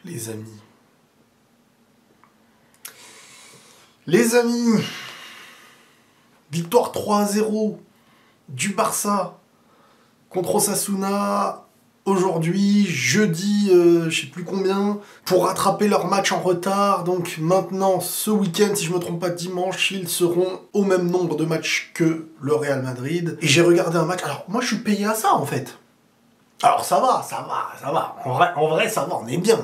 les amis. Les amis, victoire 3-0 du Barça contre Osasuna aujourd'hui, jeudi, je sais plus combien, pour rattraper leur match en retard. Donc maintenant, ce week-end, si je me trompe pas, dimanche, ils seront au même nombre de matchs que le Real Madrid. Et j'ai regardé un match, alors moi je suis payé à ça en fait. Alors ça va. En vrai, ça va, on est bien.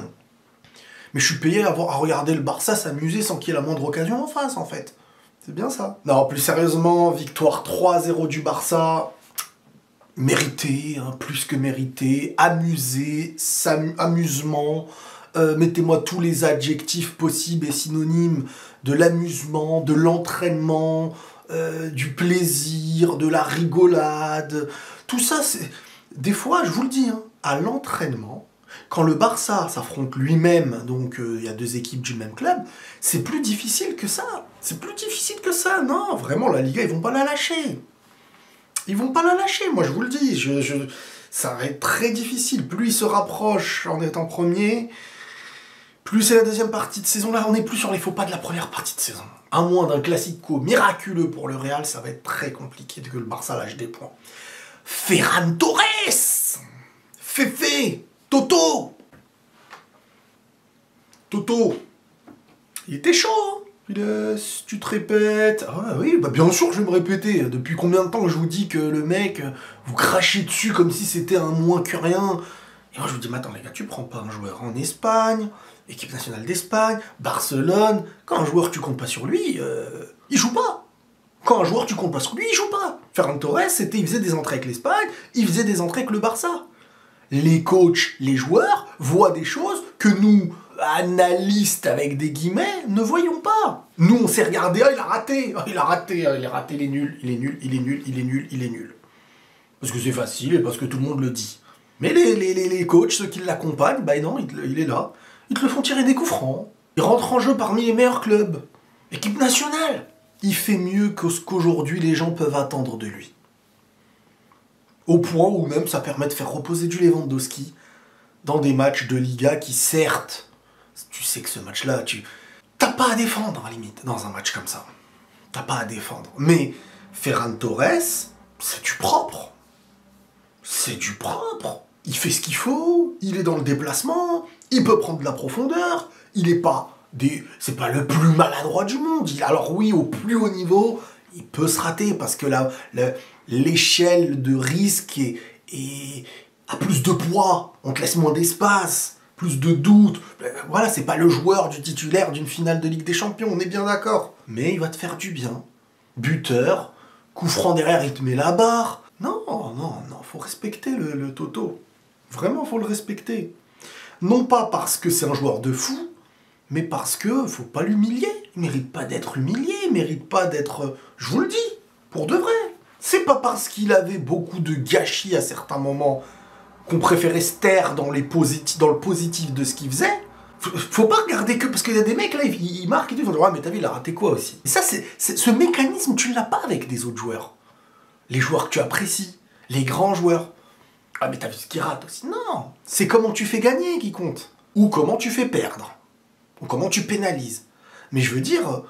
Mais je suis payé à regarder le Barça s'amuser sans qu'il y ait la moindre occasion en face, en fait. C'est bien ça. Non, plus sérieusement, victoire 3-0 du Barça. Mérité, hein, plus que mérité. Amusé, amusement. Mettez-moi tous les adjectifs possibles et synonymes de l'amusement, de l'entraînement, du plaisir, de la rigolade. Tout ça, c'est... Des fois, je vous le dis, hein, à l'entraînement, quand le Barça s'affronte lui-même, donc il y a deux équipes du même club, c'est plus difficile que ça. C'est plus difficile que ça. Non, vraiment, la Liga, ils vont pas la lâcher. Ils vont pas la lâcher, moi je vous le dis. Ça va être très difficile. Plus ils se rapprochent en étant premier, plus c'est la deuxième partie de saison. Là, on n'est plus sur les faux pas de la première partie de saison. À moins d'un classico miraculeux pour le Real, ça va être très compliqué que le Barça lâche des points. Ferran Torres, Fefe, Toto, il était chaud, hein. Si tu te répètes... Ah oui, bah bien sûr que je vais me répéter. Depuis combien de temps je vous dis que le mec, vous crachez dessus comme si c'était un moins que rien. Et moi je vous dis, mais attends les gars, tu prends pas un joueur en Espagne, équipe nationale d'Espagne, Barcelone, quand un joueur tu comptes pas sur lui, il joue pas. Quand un joueur tu comptes pas sur lui, il joue pas. Ferran Torres, il faisait des entrées avec l'Espagne, il faisait des entrées avec le Barça. Les coachs, les joueurs voient des choses que nous, analystes avec des guillemets, ne voyons pas. Nous, on s'est regardé, il a raté, il a raté, il est nul. Parce que c'est facile et parce que tout le monde le dit. Mais les coachs, ceux qui l'accompagnent, bah non, il est là. Ils te le font tirer des coups francs. Il rentre en jeu parmi les meilleurs clubs. Équipe nationale. Il fait mieux que ce qu'aujourd'hui les gens peuvent attendre de lui. Au point où même ça permet de faire reposer du Lewandowski dans des matchs de Liga qui, certes, tu sais que ce match-là, t'as pas à défendre, à la limite, dans un match comme ça. T'as pas à défendre. Mais Ferran Torres, c'est du propre. C'est du propre. Il fait ce qu'il faut, il est dans le déplacement, il peut prendre de la profondeur, il est pas... C'est pas le plus maladroit du monde. Alors oui, au plus haut niveau, il peut se rater parce que l'échelle de risque a plus de poids. On te laisse moins d'espace, plus de doute. Voilà, c'est pas le joueur du titulaire d'une finale de Ligue des Champions, on est bien d'accord. Mais il va te faire du bien. Buteur, coup franc derrière, il te met la barre. Non, faut respecter le Toto. Vraiment, faut le respecter. Non pas parce que c'est un joueur de fou, mais parce que faut pas l'humilier. Il mérite pas d'être humilié, il mérite pas d'être... Je vous le dis, pour de vrai. C'est pas parce qu'il avait beaucoup de gâchis à certains moments qu'on préférait se taire dans le positif de ce qu'il faisait. Faut pas regarder que... Parce qu'il y a des mecs, là, ils marquent et tout, ils vont dire « Ouais, mais t'as vu, il a raté quoi aussi ?» Et ça, ce mécanisme, tu l'as pas avec des autres joueurs. Les joueurs que tu apprécies, les grands joueurs. Ah, mais t'as vu ce qu'il rate aussi. Non, c'est comment tu fais gagner qui compte. Ou comment tu fais perdre. Ou comment tu pénalises. Mais je veux dire,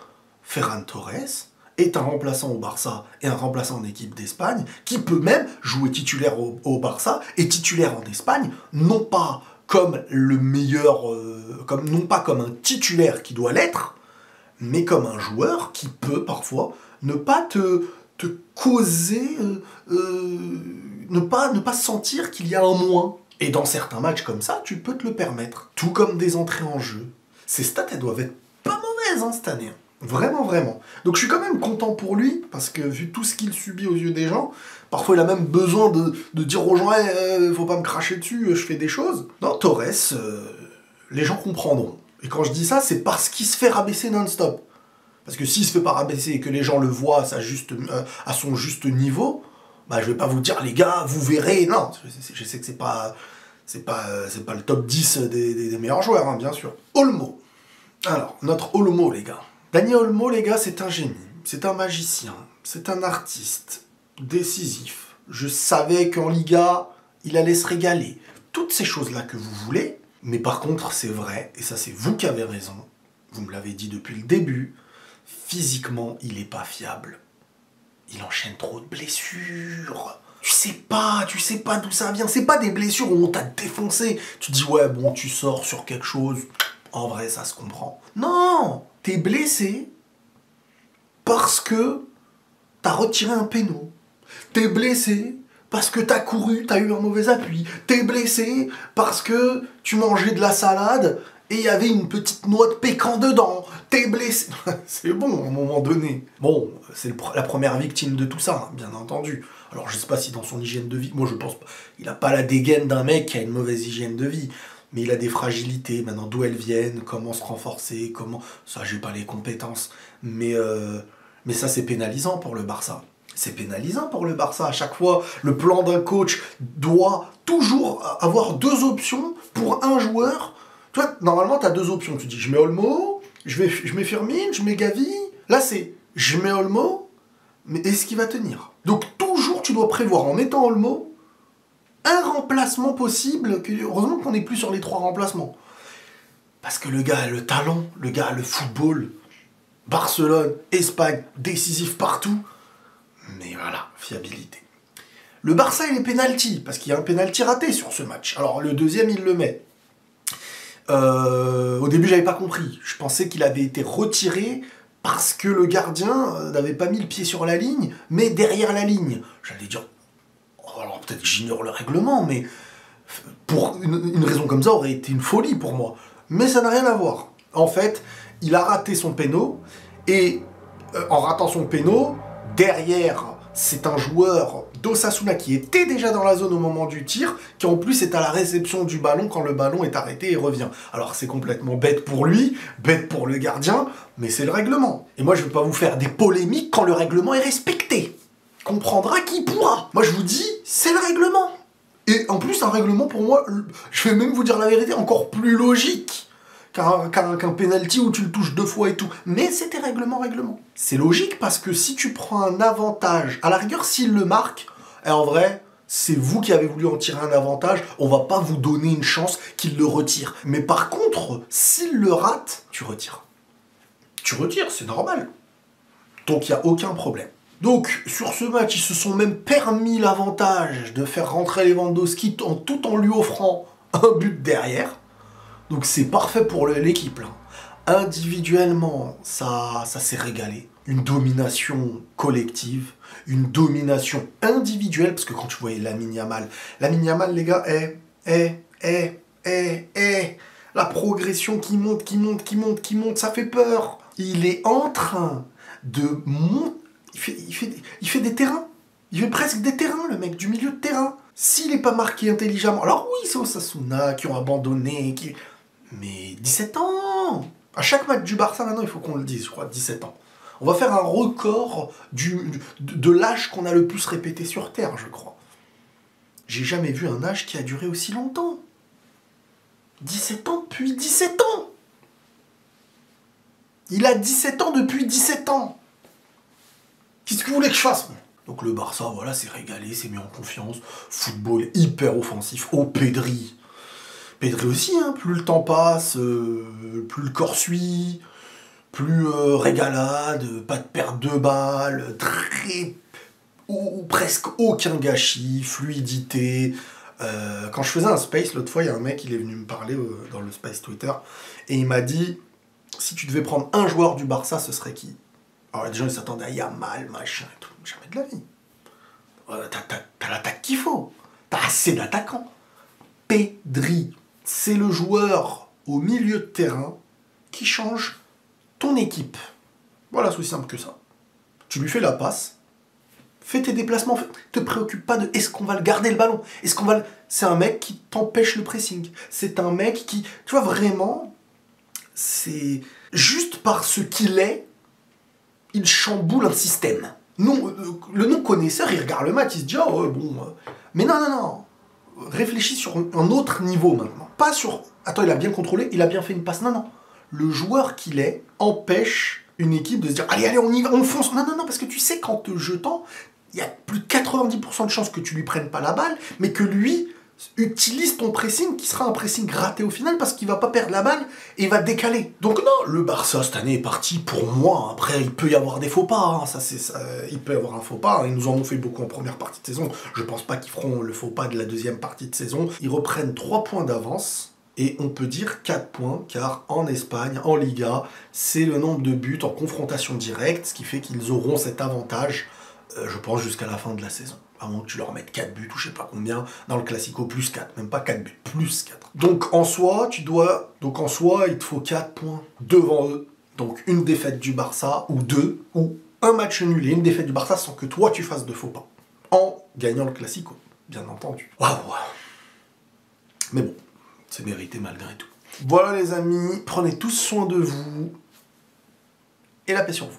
Ferran Torres est un remplaçant au Barça et un remplaçant en équipe d'Espagne qui peut même jouer titulaire au Barça et titulaire en Espagne, non pas comme le meilleur, non pas comme un titulaire qui doit l'être, mais comme un joueur qui peut parfois ne pas te causer, ne pas sentir qu'il y a un moins. Et dans certains matchs comme ça, tu peux te le permettre. Tout comme des entrées en jeu. Ces stats, elles doivent être pas mauvaises hein, cette année. Vraiment, vraiment. Donc je suis quand même content pour lui, parce que vu tout ce qu'il subit aux yeux des gens, parfois il a même besoin de dire aux gens hey, faut pas me cracher dessus, je fais des choses. Non, Torres, les gens comprendront. Et quand je dis ça, c'est parce qu'il se fait rabaisser non-stop. Parce que s'il se fait pas rabaisser et que les gens le voient à son juste niveau, bah je vais pas vous dire les gars, vous verrez. Non, je sais que c'est pas le top 10 des meilleurs joueurs, hein, bien sûr. Olmo. Alors, notre Olmo, les gars. Dani Olmo, les gars, c'est un génie. C'est un magicien. C'est un artiste décisif. Je savais qu'en Liga, il allait se régaler. Toutes ces choses-là que vous voulez, Mais par contre, c'est vrai, et ça c'est vous qui avez raison, vous me l'avez dit depuis le début, physiquement, il est pas fiable. Il enchaîne trop de blessures. Tu sais pas d'où ça vient. C'est pas des blessures où on t'a défoncé. Tu dis, ouais, bon, tu sors sur quelque chose. En vrai, ça se comprend. Non, t'es blessé parce que t'as retiré un péno. T'es blessé parce que t'as couru, t'as eu un mauvais appui. T'es blessé parce que tu mangeais de la salade et il y avait une petite noix de pécan dedans. T'es blessé. C'est bon, à un moment donné. Bon, c'est la première victime de tout ça, hein, bien entendu. Alors, je sais pas si dans son hygiène de vie... Moi, je pense pas. Il a pas la dégaine d'un mec qui a une mauvaise hygiène de vie. Mais il a des fragilités, maintenant, d'où elles viennent, comment se renforcer, comment... Ça, j'ai pas les compétences. Mais ça, c'est pénalisant pour le Barça. C'est pénalisant pour le Barça. À chaque fois, le plan d'un coach doit toujours avoir deux options pour un joueur. Tu vois, normalement, tu as deux options. Tu dis, je mets Olmo, je mets Firmine, je mets Gavi. Là, c'est, je mets Olmo, mais est-ce qu'il va tenir? Donc, toujours, tu dois prévoir, en mettant Olmo, un remplacement possible. Heureusement qu'on n'est plus sur les 3 remplacements. Parce que le gars a le talent, le gars a le football. Barcelone, Espagne, décisif partout. Mais voilà, fiabilité. Le Barça, il est penalty, parce qu'il y a un penalty raté sur ce match. Alors, le deuxième, il le met. Au début, j'avais pas compris. Je pensais qu'il avait été retiré parce que le gardien n'avait pas mis le pied sur la ligne, mais derrière la ligne. J'allais dire, oh, alors peut-être que j'ignore le règlement, mais pour une raison comme ça aurait été une folie pour moi. Mais ça n'a rien à voir. En fait, il a raté son péno, et en ratant son péno, derrière, c'est un joueur d'Osasuna qui était déjà dans la zone au moment du tir, qui en plus est à la réception du ballon quand le ballon est arrêté et revient. Alors c'est complètement bête pour lui, bête pour le gardien, mais c'est le règlement. Et moi je ne vais pas vous faire des polémiques quand le règlement est respecté. Comprendra qui pourra. Moi je vous dis, c'est le règlement. Et en plus un règlement pour moi, je vais même vous dire la vérité, encore plus logique qu'un penalty où tu le touches 2 fois et tout. Mais c'était règlement. C'est logique parce que si tu prends un avantage, à la rigueur, s'il le marque, et en vrai, c'est vous qui avez voulu en tirer un avantage, on va pas vous donner une chance qu'il le retire. Mais par contre, s'il le rate, tu retires. Tu retires, c'est normal. Donc il n'y a aucun problème. Donc, sur ce match, ils se sont même permis l'avantage de faire rentrer Lewandowski tout en lui offrant un but derrière. Donc c'est parfait pour l'équipe là. Individuellement, ça s'est régalé. Une domination collective, une domination individuelle, parce que quand tu voyais Lamine Yamal, les gars, la progression qui monte, ça fait peur. Il est en train de monter, il fait des terrains. Il fait presque des terrains, le mec, du milieu de terrain. S'il n'est pas marqué intelligemment, alors oui, c'est Osasuna qui ont abandonné, mais 17 ans! À chaque match du Barça, maintenant, il faut qu'on le dise, je crois, 17 ans. On va faire un record de l'âge qu'on a le plus répété sur Terre, je crois. J'ai jamais vu un âge qui a duré aussi longtemps. 17 ans depuis 17 ans! Il a 17 ans depuis 17 ans! Qu'est-ce que vous voulez que je fasse? Donc le Barça, voilà, s'est régalé, s'est mis en confiance. Football hyper offensif. Oh, Pedri! Pedri aussi, hein, plus le temps passe, plus le corps suit, plus régalade, pas de perte de balles, ou presque aucun gâchis, fluidité. Quand je faisais un space, l'autre fois, il y a un mec, il est venu me parler dans le space Twitter, et il m'a dit, si tu devais prendre un joueur du Barça, ce serait qui? Alors les gens, ils s'attendaient à Yamal, machin et tout. Jamais de la vie. T'as l'attaque qu'il faut. T'as assez d'attaquants. Pedri. C'est le joueur au milieu de terrain qui change ton équipe. Voilà, c'est aussi simple que ça. Tu lui fais la passe, fais tes déplacements, te préoccupe pas de est-ce qu'on va le garder le ballon, est-ce qu'on va le... C'est un mec qui t'empêche le pressing. C'est un mec qui, tu vois, vraiment, c'est juste par ce qu'il est, il chamboule un système. Non, le non-connaisseur, il regarde le match, il se dit, oh, bon... Mais non. Réfléchis sur un autre niveau maintenant. Pas sur... Attends, il a bien contrôlé, il a bien fait une passe. Non. Le joueur qu'il est empêche une équipe de se dire, allez, on y va, on fonce. Non, parce que tu sais qu'en te jetant, il y a plus de 90% de chances que tu lui prennes pas la balle, mais que lui utilise ton pressing qui sera un pressing raté au final parce qu'il va pas perdre la balle et il va décaler. Donc non, le Barça cette année est parti pour moi. Après, il peut y avoir des faux pas, hein. Il peut y avoir un faux pas. Ils nous en ont fait beaucoup en première partie de saison. Je pense pas qu'ils feront le faux pas de la deuxième partie de saison. Ils reprennent 3 points d'avance. Et on peut dire 4 points, car en Espagne, en Liga, c'est le nombre de buts en confrontation directe, ce qui fait qu'ils auront cet avantage, je pense, jusqu'à la fin de la saison. À moins que tu leur mettes 4 buts ou je sais pas combien, dans le Classico, plus 4, même pas 4 buts, plus 4. Donc en soi, il te faut 4 points devant eux. Donc une défaite du Barça, ou 2, ou un match nul et une défaite du Barça sans que toi tu fasses de faux pas. En gagnant le Classico, bien entendu. Waouh. Mais bon. C'est mérité malgré tout. Voilà les amis, prenez tous soin de vous et la paix sur vous.